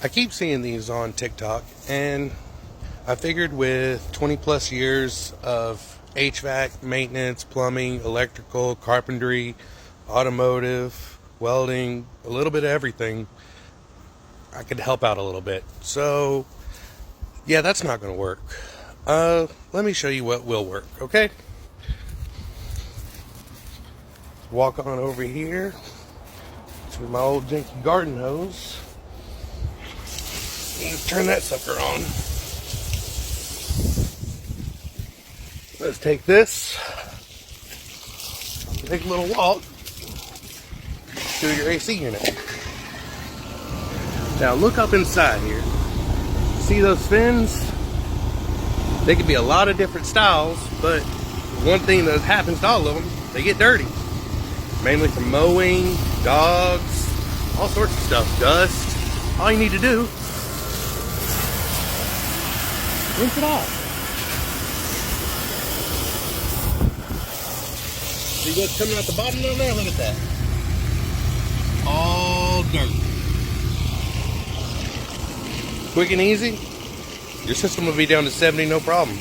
I keep seeing these on TikTok, and I figured with 20 plus years of HVAC, maintenance, plumbing, electrical, carpentry, automotive, welding, a little bit of everything, I could help out a little bit. So, yeah, that's not going to work. Let me show you what will work, okay? Walk on over here to my old janky garden hose. Turn that sucker on. Let's take this, take a little walk to your AC unit. Now look up inside here. See those fins? They can be a lot of different styles, but one thing that happens to all of them, they get dirty. Mainly from mowing, dogs, all sorts of stuff, dust. All you need to do, rinse it off. See what's coming out the bottom down there? Look at that. All dirt. Quick and easy. Your system will be down to 70, no problem.